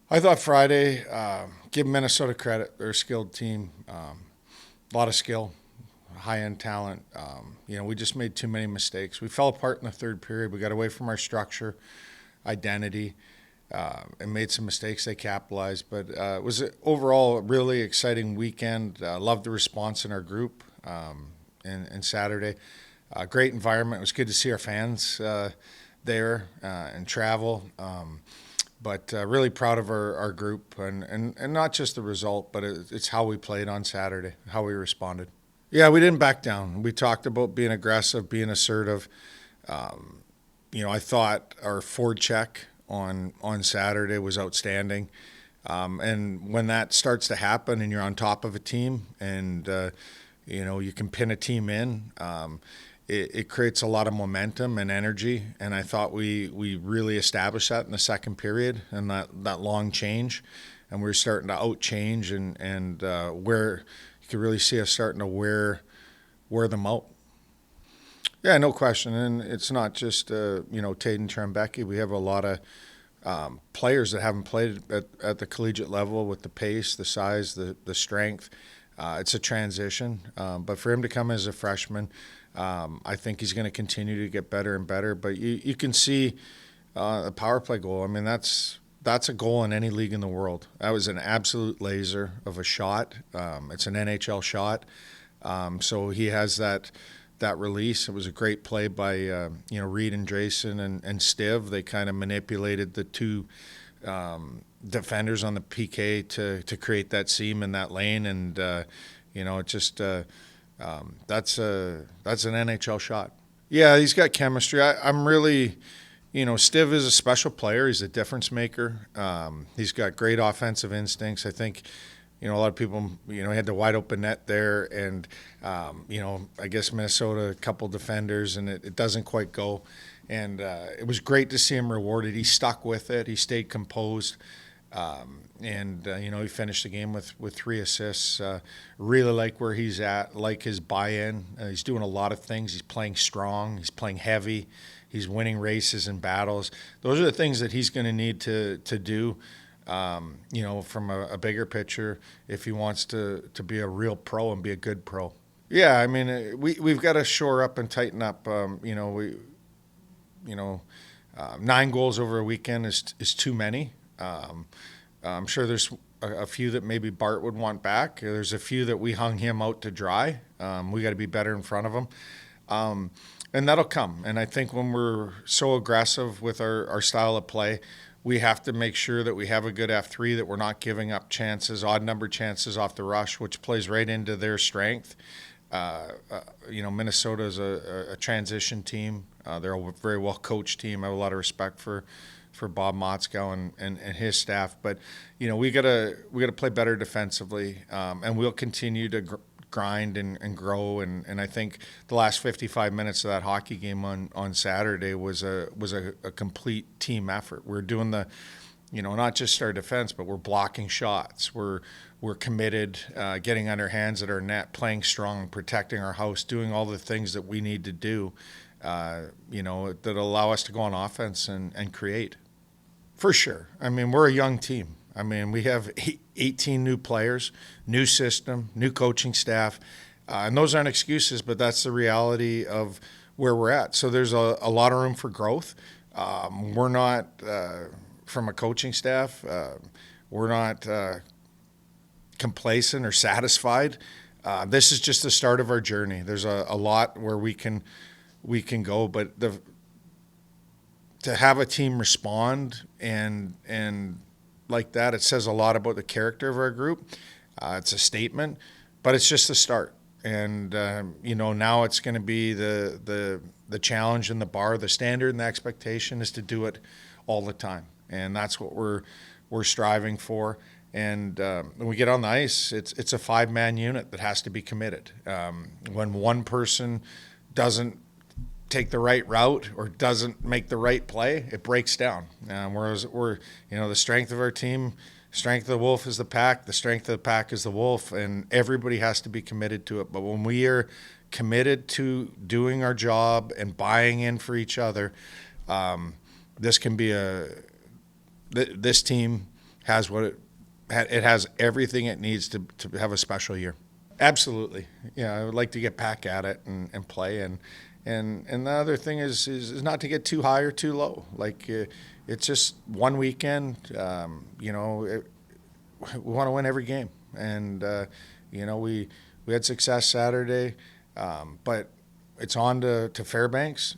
I thought Friday, give Minnesota credit. They're a skilled team, a lot of skill, high end talent. We just made too many mistakes. We fell apart in the third period. We got away from our structure, identity, and made some mistakes. They capitalized, but it was overall a really exciting weekend. Loved the response in our group, and Saturday. Great environment. It was good to see our fans there and travel. But really proud of our group and not just the result, but it's how we played on Saturday, how we responded. Yeah, we didn't back down. We talked about being aggressive, being assertive. I thought our forward check on Saturday was outstanding. And when that starts to happen and you're on top of a team and, you can pin a team in, it creates a lot of momentum and energy. And I thought we really established that in the second period and that long change. And we were starting to out change and where you could really see us starting to wear them out. Yeah, no question. And it's not just, Taden Trembecki. We have a lot of players that haven't played at the collegiate level with the pace, the size, the strength. It's a transition. But for him to come as a freshman, I think he's going to continue to get better and better. But you can see a power play goal. I mean, that's a goal in any league in the world. That was an absolute laser of a shot. It's an NHL shot. So he has that release. It was a great play by Reed and Drayson and Stiv. They kind of manipulated the two defenders on the PK to create that seam in that lane, and it just that's an NHL shot. Yeah, he's got chemistry. I'm really, Stiv is a special player. He's a difference maker. He's got great offensive instincts. I think. A lot of people, he had the wide open net there, and, I guess Minnesota, a couple defenders, and it doesn't quite go. And it was great to see him rewarded. He stuck with it. He stayed composed. He finished the game with 3 assists. Really like where he's at, like his buy-in. He's doing a lot of things. He's playing strong. He's playing heavy. He's winning races and battles. Those are the things that he's going to need to do. From a bigger picture, if he wants to be a real pro and be a good pro. Yeah, I mean, we've got to shore up and tighten up. 9 goals over a weekend is too many. I'm sure there's a few that maybe Bart would want back. There's a few that we hung him out to dry. We got to be better in front of him. And that'll come. And I think when we're so aggressive with our style of play, we have to make sure that we have a good F3, that we're not giving up chances, odd number chances off the rush, which plays right into their strength. Minnesota is a transition team. They're a very well coached team. I have a lot of respect for Bob Motzkow and his staff. But we gotta play better defensively, and we'll continue to grind and grow. And I think the last 55 minutes of that hockey game on Saturday was a complete team effort. We're doing not just our defense, but we're blocking shots. We're committed, getting under hands at our net, playing strong, protecting our house, doing all the things that we need to do, that allow us to go on offense and create. For sure. I mean, we're a young team. I mean, we have 18 new players, new system, new coaching staff, and those aren't excuses, but that's the reality of where we're at. So there's a lot of room for growth. We're not, from a coaching staff, we're not complacent or satisfied. This is just the start of our journey. There's a lot where we can go, but to have a team respond and like that, it says a lot about the character of our group. It's a statement, but it's just the start. And now it's going to be the challenge and the bar, the standard and the expectation is to do it all the time, and that's what we're striving for. And when we get on the ice, it's a 5-man unit that has to be committed. When one person doesn't take the right route or doesn't make the right play, it breaks down. Whereas the strength of our team, strength of the wolf is the pack, the strength of the pack is the wolf, and everybody has to be committed to it. But when we are committed to doing our job and buying in for each other, this can be this team has it has everything it needs to have a special year. Absolutely. Yeah, I would like to get back at it and play. And the other thing is not to get too high or too low. Like it's just one weekend. We want to win every game. And we had success Saturday, but it's on to Fairbanks.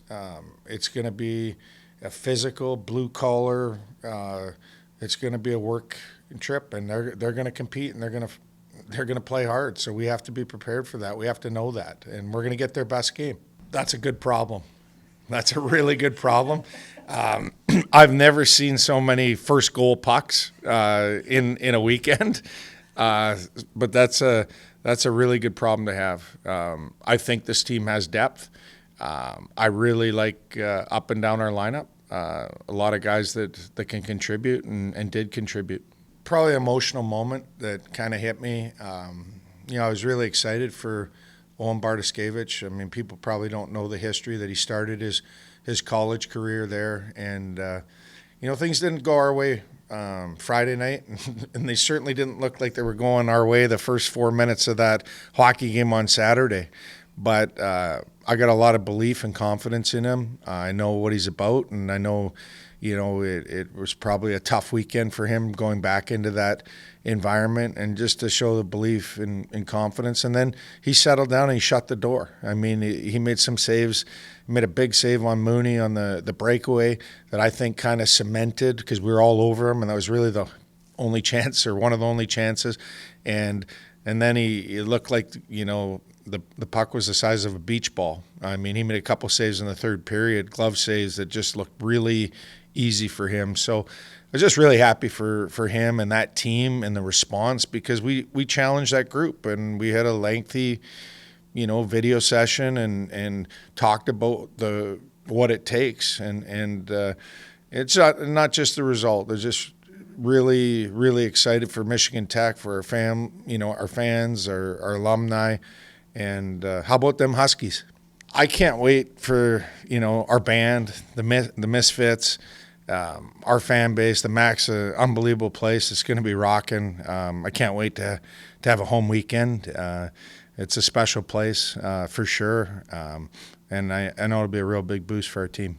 It's going to be a physical, blue collar. It's going to be a work trip, and they're going to compete, and they're going to play hard. So we have to be prepared for that. We have to know that, and we're going to get their best game. That's a good problem. That's a really good problem. I've never seen so many first goal pucks in a weekend, but that's a really good problem to have. I think this team has depth. I really like up and down our lineup. A lot of guys that can contribute and did contribute. Probably an emotional moment that kind of hit me. I was really excited for Owen Bartoszkiewicz. I mean, people probably don't know the history that he started his college career there. And, things didn't go our way Friday night, and they certainly didn't look like they were going our way the first 4 minutes of that hockey game on Saturday. But I got a lot of belief and confidence in him. I know what he's about, and I know, it was probably a tough weekend for him going back into that environment, and just to show the belief and confidence. And then he settled down and he shut the door. I mean, he made some saves. He made a big save on Mooney on the breakaway that I think kind of cemented, because we were all over him, and that was really the only chance, or one of the only chances. And then he looked like, the puck was the size of a beach ball. I mean, he made a couple saves in the third period, glove saves that just looked really easy for him. So I was just really happy for him and that team and the response, because we challenged that group, and we had a lengthy, video session and talked about what it takes. And it's not just the result. They're just really, really excited for Michigan Tech, for our fans, our alumni. And how about them Huskies? I can't wait for, our band, the Misfits, our fan base. The Mac's an unbelievable place. It's going to be rocking. I can't wait to have a home weekend. It's a special place for sure. And I know it'll be a real big boost for our team.